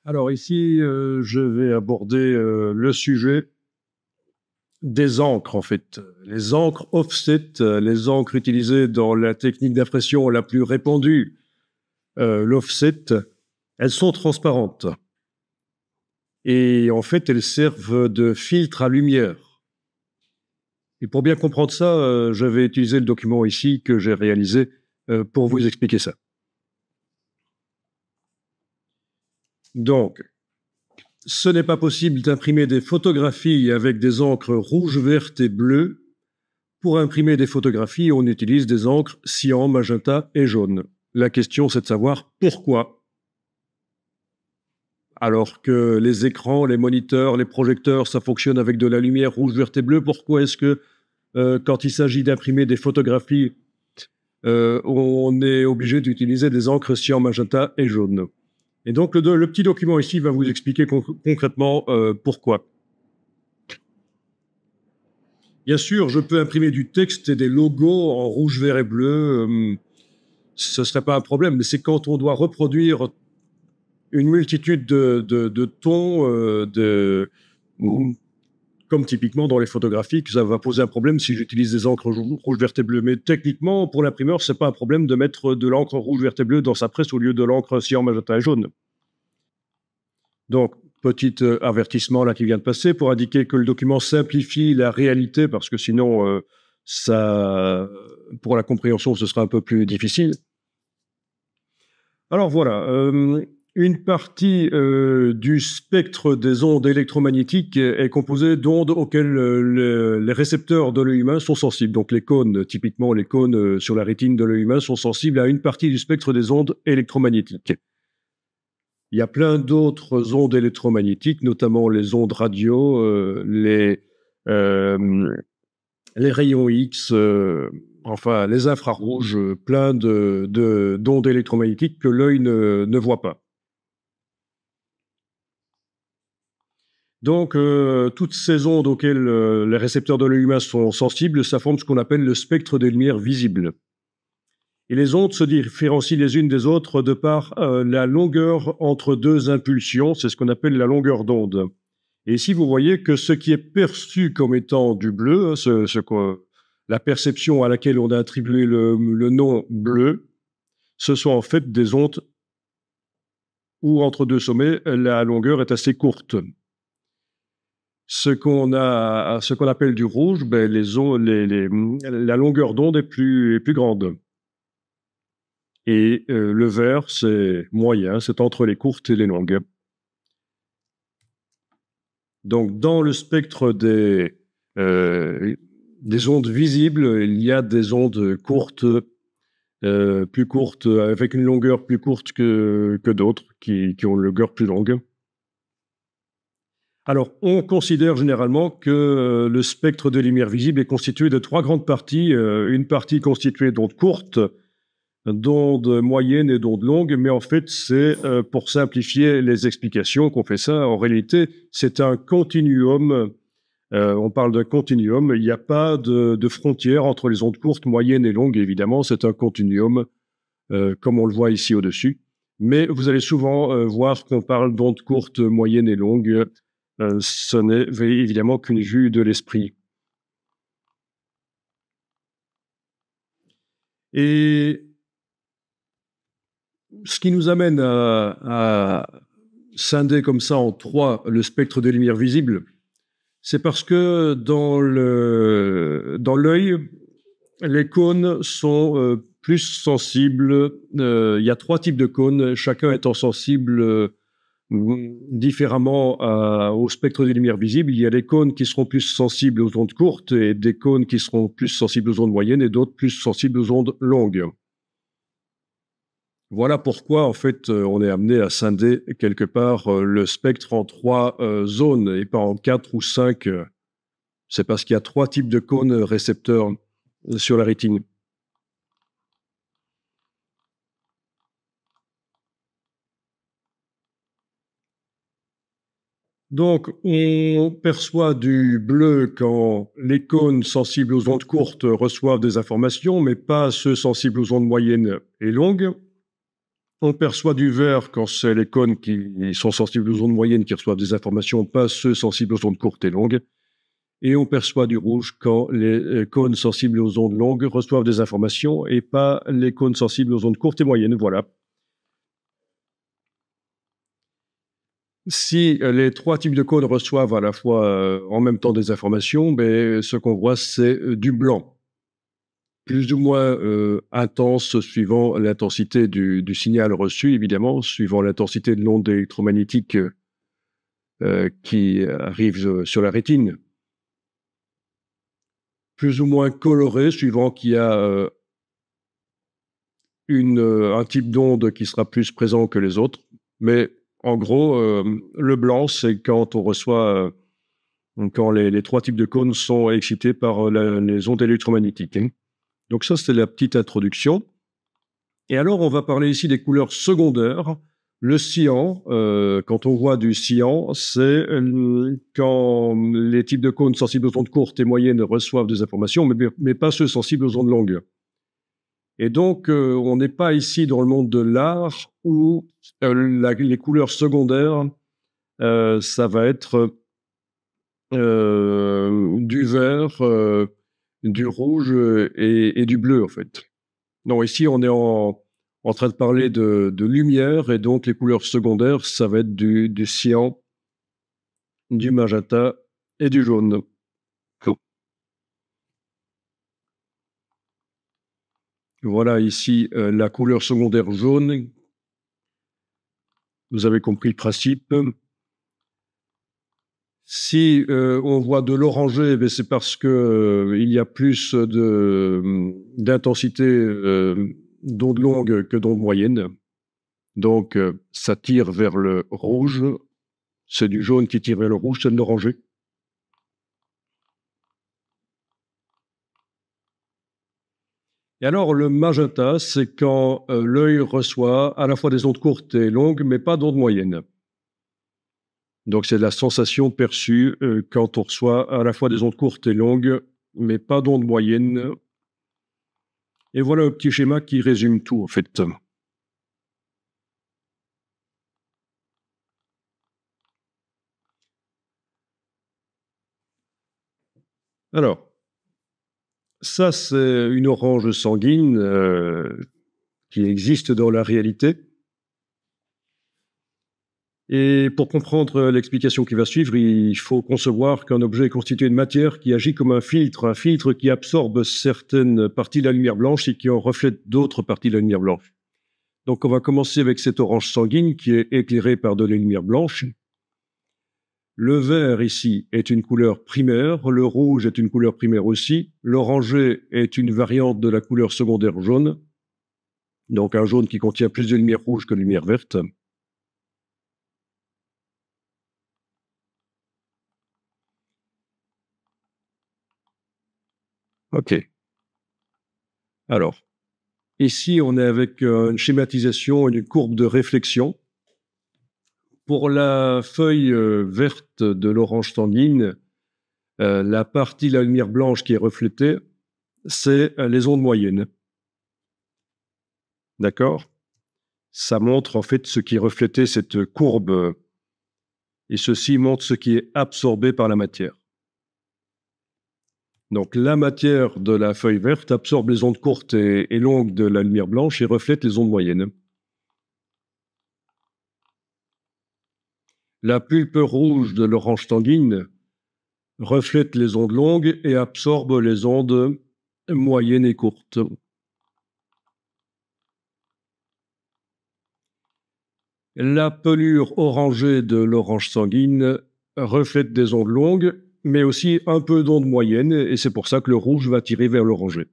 Alors ici, je vais aborder le sujet des encres, en fait. Les encres offset, les encres utilisées dans la technique d'impression la plus répandue, l'offset, elles sont transparentes. Et en fait, elles servent de filtre à lumière. Et pour bien comprendre ça, je vais utiliser le document ici que j'ai réalisé pour vous expliquer ça. Donc, ce n'est pas possible d'imprimer des photographies avec des encres rouges, vertes et bleues. Pour imprimer des photographies, on utilise des encres cyan, magenta et jaune. La question, c'est de savoir pourquoi. Alors que les écrans, les moniteurs, les projecteurs, ça fonctionne avec de la lumière rouge, verte et bleue, pourquoi est-ce que quand il s'agit d'imprimer des photographies, on est obligé d'utiliser des encres cyan, magenta et jaune? Et donc, le petit document ici va vous expliquer concrètement pourquoi. Bien sûr, je peux imprimer du texte et des logos en rouge, vert et bleu. Ce ne serait pas un problème, mais c'est quand on doit reproduire une multitude de tons, comme typiquement dans les photographies, que ça va poser un problème si j'utilise des encres rouge, vert et bleu. Mais techniquement, pour l'imprimeur, ce n'est pas un problème de mettre de l'encre rouge, vert et bleu dans sa presse au lieu de l'encre cyan, magenta et jaune. Donc, petit avertissement là qui vient de passer pour indiquer que le document simplifie la réalité, parce que sinon, pour la compréhension, ce sera un peu plus difficile. Alors voilà, une partie du spectre des ondes électromagnétiques est composée d'ondes auxquelles les récepteurs de l'œil humain sont sensibles. Donc les cônes, typiquement les cônes sur la rétine de l'œil humain, sont sensibles à une partie du spectre des ondes électromagnétiques. Il y a plein d'autres ondes électromagnétiques, notamment les ondes radio, les rayons X, enfin les infrarouges, plein d'ondes électromagnétiques que l'œil ne voit pas. Donc, toutes ces ondes auxquelles les récepteurs de l'œil humain sont sensibles, ça forme ce qu'on appelle le spectre des lumières visibles. Et les ondes se différencient les unes des autres de par la longueur entre deux impulsions, c'est ce qu'on appelle la longueur d'onde. Et ici, vous voyez que ce qui est perçu comme étant du bleu, la perception à laquelle on a attribué le nom bleu, ce sont en fait des ondes où entre deux sommets, la longueur est assez courte. Ce qu'on appelle du rouge, ben, la longueur d'onde est plus grande. Et le vert, c'est moyen, c'est entre les courtes et les longues. Donc, dans le spectre des ondes visibles, il y a des ondes courtes, plus courtes, avec une longueur plus courte que d'autres, qui ont une longueur plus longue. Alors, on considère généralement que le spectre de lumière visible est constitué de trois grandes parties. Une partie constituée d'ondes courtes, d'ondes moyennes et d'ondes longues, mais en fait, c'est pour simplifier les explications qu'on fait ça. En réalité, c'est un continuum. On parle d'un continuum. Il n'y a pas de frontière entre les ondes courtes, moyennes et longues, évidemment. C'est un continuum, comme on le voit ici au-dessus. Mais vous allez souvent voir qu'on parle d'ondes courtes, moyennes et longues. Ce n'est évidemment qu'une vue de l'esprit. Et ce qui nous amène à scinder comme ça en trois le spectre des lumières visibles, c'est parce que dans l'œil, les cônes sont plus sensibles. Il y a trois types de cônes, chacun étant sensible différemment au spectre des lumières visibles. Il y a des cônes qui seront plus sensibles aux ondes courtes et des cônes qui seront plus sensibles aux ondes moyennes et d'autres plus sensibles aux ondes longues. Voilà pourquoi, en fait, on est amené à scinder quelque part le spectre en trois zones et pas en 4 ou 5. C'est parce qu'il y a trois types de cônes récepteurs sur la rétine. Donc, on perçoit du bleu quand les cônes sensibles aux ondes courtes reçoivent des informations, mais pas ceux sensibles aux ondes moyennes et longues. On perçoit du vert quand c'est les cônes qui sont sensibles aux ondes moyennes qui reçoivent des informations, pas ceux sensibles aux ondes courtes et longues. Et on perçoit du rouge quand les cônes sensibles aux ondes longues reçoivent des informations et pas les cônes sensibles aux ondes courtes et moyennes. Voilà. Si les trois types de cônes reçoivent à la fois en même temps des informations, ben, ce qu'on voit, c'est du blanc, plus ou moins intense suivant l'intensité du signal reçu, évidemment, suivant l'intensité de l'onde électromagnétique qui arrive sur la rétine. Plus ou moins coloré, suivant qu'il y a un type d'onde qui sera plus présent que les autres. Mais en gros, le blanc, c'est quand on reçoit, quand les trois types de cônes sont excités par les ondes électromagnétiques. Hein. Donc ça, c'était la petite introduction. Et alors, on va parler ici des couleurs secondaires. Le cyan, quand on voit du cyan, c'est quand les types de cônes sensibles aux ondes courtes et moyennes reçoivent des informations, mais pas ceux sensibles aux ondes longues. Et donc, on n'est pas ici dans le monde de l'art où les couleurs secondaires, ça va être du vert, du rouge et du bleu, en fait. Non, ici, on est en train de parler de lumière, et donc les couleurs secondaires, ça va être du cyan, du magenta et du jaune. Voilà ici la couleur secondaire jaune. Vous avez compris le principe. Si on voit de l'orangé, ben c'est parce que il y a plus d'intensité d'onde longue que d'onde moyenne. Donc ça tire vers le rouge. C'est du jaune qui tire vers le rouge, c'est de l'orangé. Et alors, le magenta, c'est quand l'œil reçoit à la fois des ondes courtes et longues, mais pas d'ondes moyennes. Donc, c'est la sensation perçue quand on reçoit à la fois des ondes courtes et longues, mais pas d'ondes moyennes. Et voilà un petit schéma qui résume tout, en fait. Alors, ça, c'est une orange sanguine qui existe dans la réalité. Et pour comprendre l'explication qui va suivre, il faut concevoir qu'un objet est constitué de matière qui agit comme un filtre qui absorbe certaines parties de la lumière blanche et qui en reflète d'autres parties de la lumière blanche. Donc on va commencer avec cette orange sanguine qui est éclairée par de la lumière blanche. Le vert ici est une couleur primaire, le rouge est une couleur primaire aussi, l'orangé est une variante de la couleur secondaire jaune, donc un jaune qui contient plus de lumière rouge que de lumière verte. Ok. Alors, ici, on est avec une schématisation et une courbe de réflexion. Pour la feuille verte de l'orange sanguine, la partie de la lumière blanche qui est reflétée, c'est les ondes moyennes. D'accord? Ça montre en fait ce qui est reflété, cette courbe, et ceci montre ce qui est absorbé par la matière. Donc la matière de la feuille verte absorbe les ondes courtes et longues de la lumière blanche et reflète les ondes moyennes. La pulpe rouge de l'orange sanguine reflète les ondes longues et absorbe les ondes moyennes et courtes. La pelure orangée de l'orange sanguine reflète des ondes longues, mais aussi un peu d'ondes moyennes, et c'est pour ça que le rouge va tirer vers l'orangé.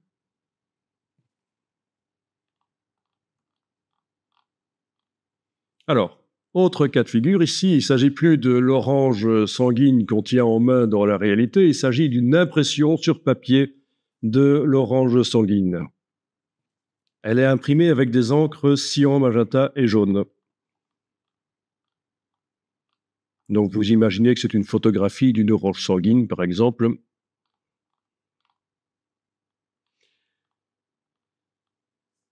Alors, autre cas de figure, ici, il ne s'agit plus de l'orange sanguine qu'on tient en main dans la réalité, il s'agit d'une impression sur papier de l'orange sanguine. Elle est imprimée avec des encres cyan, magenta et jaune. Donc vous imaginez que c'est une photographie d'une orange sanguine, par exemple.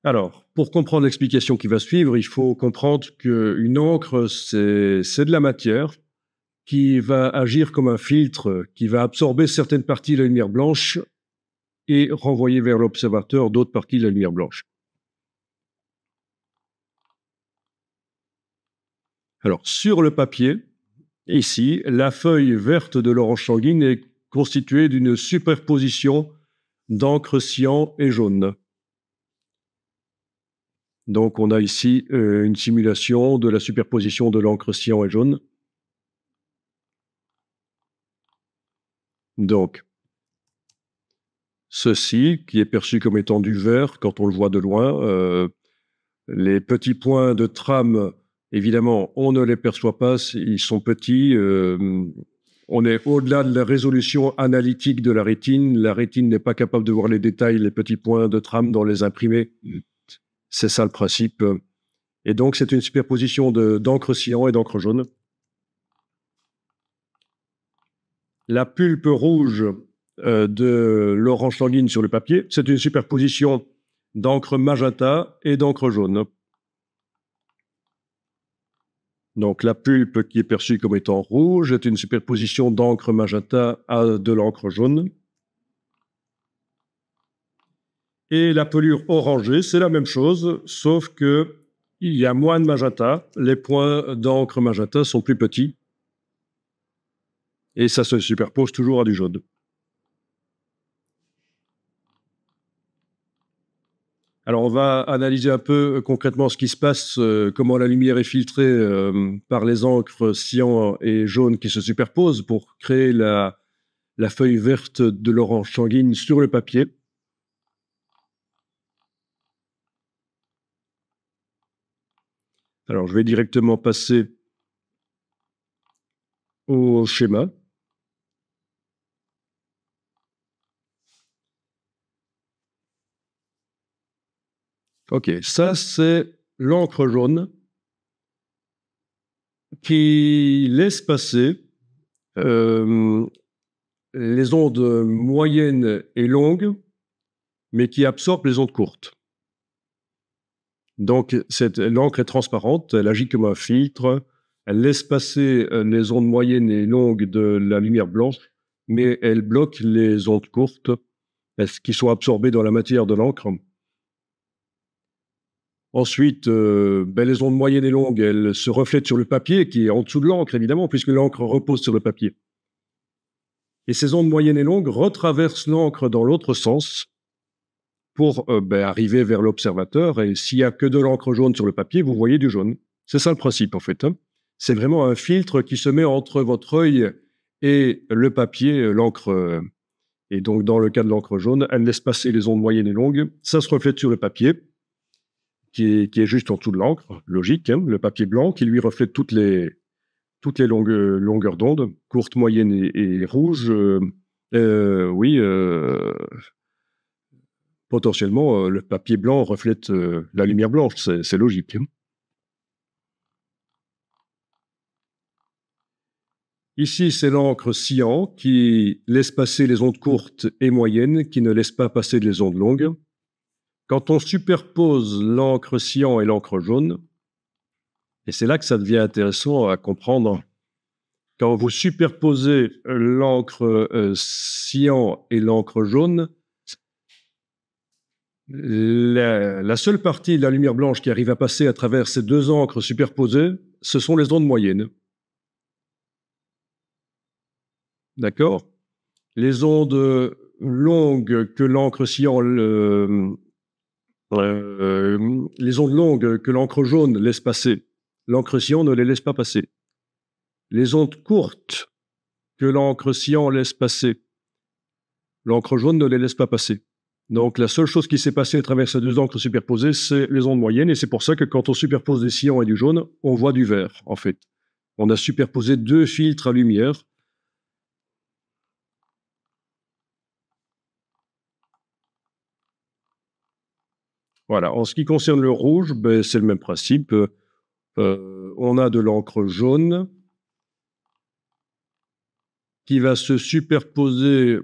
Alors, pour comprendre l'explication qui va suivre, il faut comprendre qu'une encre, c'est de la matière qui va agir comme un filtre, qui va absorber certaines parties de la lumière blanche et renvoyer vers l'observateur d'autres parties de la lumière blanche. Alors, sur le papier, ici, la feuille verte de l'orange sanguine est constituée d'une superposition d'encre cyan et jaune. Donc, on a ici une simulation de la superposition de l'encre cyan et jaune. Donc, ceci, qui est perçu comme étant du vert quand on le voit de loin, les petits points de trame, évidemment, on ne les perçoit pas, ils sont petits. On est au-delà de la résolution analytique de la rétine. La rétine n'est pas capable de voir les détails, les petits points de trame dans les imprimés. C'est ça le principe. Et donc, c'est une superposition d'encre cyan et d'encre jaune. La pulpe rouge de l'orange sanguine sur le papier, c'est une superposition d'encre magenta et d'encre jaune. Donc, la pulpe qui est perçue comme étant rouge est une superposition d'encre magenta à de l'encre jaune. Et la pelure orangée, c'est la même chose, sauf qu'il y a moins de magenta. Les points d'encre magenta sont plus petits. Et ça se superpose toujours à du jaune. Alors, on va analyser un peu concrètement ce qui se passe, comment la lumière est filtrée par les encres cyan et jaune qui se superposent pour créer la feuille verte de l'orange sanguine sur le papier. Alors, je vais directement passer au schéma. OK, ça, c'est l'encre jaune qui laisse passer les ondes moyennes et longues, mais qui absorbe les ondes courtes. Donc, l'encre est transparente, elle agit comme un filtre, elle laisse passer les ondes moyennes et longues de la lumière blanche, mais elle bloque les ondes courtes qui sont absorbées dans la matière de l'encre. Ensuite, les ondes moyennes et longues, elles se reflètent sur le papier, qui est en dessous de l'encre, évidemment, puisque l'encre repose sur le papier. Et ces ondes moyennes et longues retraversent l'encre dans l'autre sens pour arriver vers l'observateur. Et s'il n'y a que de l'encre jaune sur le papier, vous voyez du jaune. C'est ça le principe, en fait. C'est vraiment un filtre qui se met entre votre œil et le papier, l'encre. Et donc, dans le cas de l'encre jaune, elle laisse passer les ondes moyennes et longues. Ça se reflète sur le papier, qui est juste en dessous de l'encre, logique, le papier blanc, qui lui reflète toutes les longueurs d'onde, courtes, moyennes et rouges. Oui, potentiellement, le papier blanc reflète la lumière blanche, c'est logique. Ici, c'est l'encre cyan qui laisse passer les ondes courtes et moyennes, qui ne laisse pas passer les ondes longues. Quand on superpose l'encre cyan et l'encre jaune, et c'est là que ça devient intéressant à comprendre, quand vous superposez l'encre cyan et l'encre jaune, la seule partie de la lumière blanche qui arrive à passer à travers ces deux encres superposées, ce sont les ondes moyennes. D'accord? Les ondes longues que l'encre cyan, les ondes longues que l'encre jaune laisse passer, l'encre cyan ne les laisse pas passer. Les ondes courtes que l'encre cyan laisse passer, l'encre jaune ne les laisse pas passer. Donc, la seule chose qui s'est passée à travers ces deux encres superposées, c'est les ondes moyennes, et c'est pour ça que quand on superpose des cyans et du jaune, on voit du vert, en fait. On a superposé deux filtres à lumière. Voilà. En ce qui concerne le rouge, c'est le même principe. On a de l'encre jaune qui va se superposer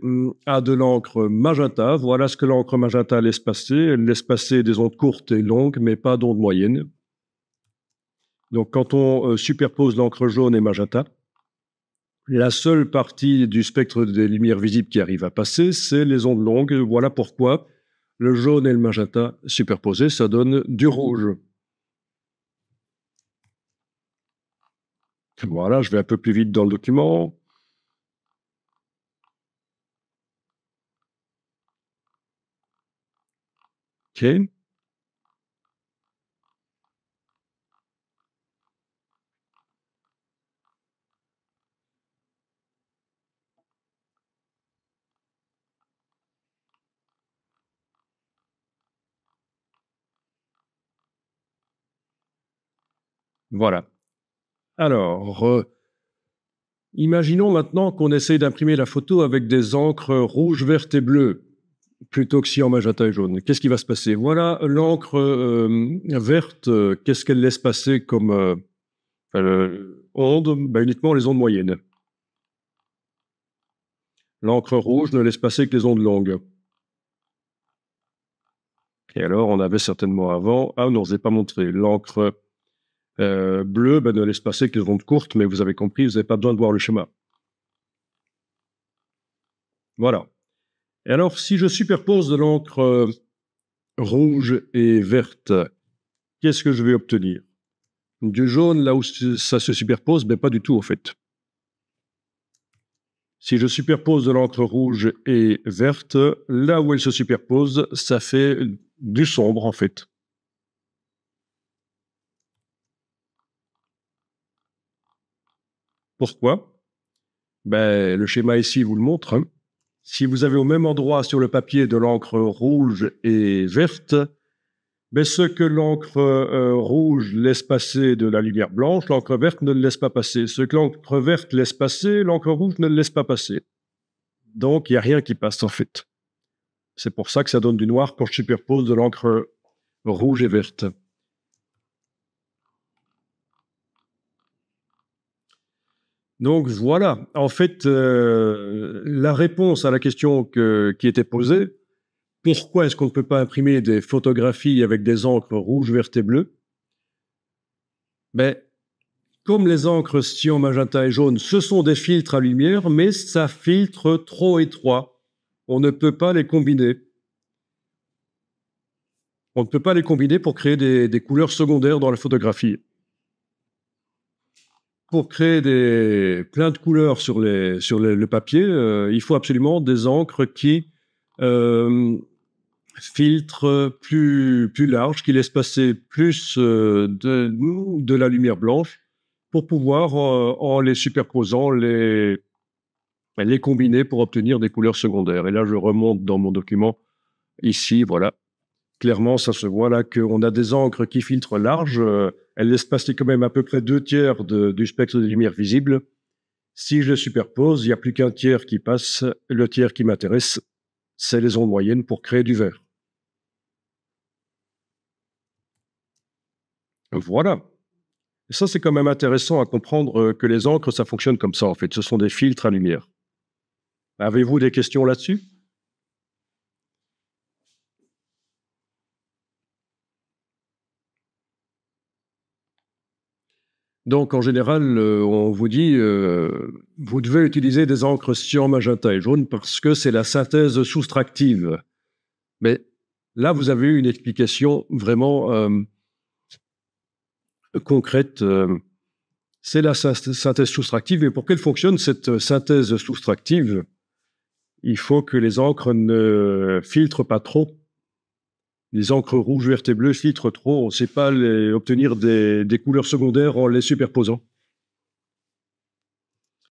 à de l'encre magenta. Voilà ce que l'encre magenta laisse passer. Elle laisse passer des ondes courtes et longues, mais pas d'ondes moyennes. Donc, quand on superpose l'encre jaune et magenta, la seule partie du spectre des lumières visibles qui arrive à passer, c'est les ondes longues. Voilà pourquoi le jaune et le magenta superposés, ça donne du rouge. Voilà, je vais un peu plus vite dans le document. OK. Voilà. Alors, imaginons maintenant qu'on essaye d'imprimer la photo avec des encres rouges, vertes et bleues, plutôt que cyan, magenta et jaune. Qu'est-ce qui va se passer? Voilà, l'encre verte, qu'est-ce qu'elle laisse passer comme ondes? Uniquement les ondes moyennes. L'encre rouge ne laisse passer que les ondes longues. Et alors, on avait certainement avant... Ah non, je ne vous ai pas montré. L'encre bleue ne laisse passer que les ondes courtes, mais vous avez compris, vous n'avez pas besoin de voir le schéma. Voilà. Et alors, si je superpose de l'encre rouge et verte, qu'est-ce que je vais obtenir? Du jaune, là où ça se superpose, pas du tout, en fait. Si je superpose de l'encre rouge et verte, là où elle se superpose, ça fait du sombre, en fait. Pourquoi? Le schéma ici vous le montre. Hein. Si vous avez au même endroit sur le papier de l'encre rouge et verte, ce que l'encre rouge laisse passer de la lumière blanche, l'encre verte ne le laisse pas passer. Ce que l'encre verte laisse passer, l'encre rouge ne le laisse pas passer. Donc, il n'y a rien qui passe, en fait. C'est pour ça que ça donne du noir quand je superpose de l'encre rouge et verte. Donc voilà, en fait, la réponse à la question qui était posée, pourquoi est-ce qu'on ne peut pas imprimer des photographies avec des encres rouges, vertes et bleues? Comme les encres cyan, magenta et jaune, ce sont des filtres à lumière, mais ça filtre trop étroit. On ne peut pas les combiner. On ne peut pas les combiner pour créer des couleurs secondaires dans la photographie. Pour créer plein de couleurs sur le papier, il faut absolument des encres qui filtrent plus large, qui laissent passer plus de la lumière blanche pour pouvoir, en les superposant, les combiner pour obtenir des couleurs secondaires. Et là, je remonte dans mon document, ici, voilà. Clairement, ça se voit là qu'on a des encres qui filtrent large. Elles laissent passer quand même à peu près 2/3 du spectre de lumière visible. Si je superpose, il n'y a plus qu'un tiers qui passe. Le tiers qui m'intéresse, c'est les ondes moyennes pour créer du vert. Voilà. Et ça, c'est quand même intéressant à comprendre que les encres, ça fonctionne comme ça, en fait. Ce sont des filtres à lumière. Avez-vous des questions là-dessus? Donc, en général, on vous dit, vous devez utiliser des encres cyan, magenta et jaune parce que c'est la synthèse soustractive. Mais là, vous avez eu une explication vraiment concrète. C'est la synthèse soustractive. Et pour qu'elle fonctionne, cette synthèse soustractive, il faut que les encres ne filtrent pas trop. Les encres rouges, vertes et bleues filtrent trop. On ne sait pas obtenir des couleurs secondaires en les superposant.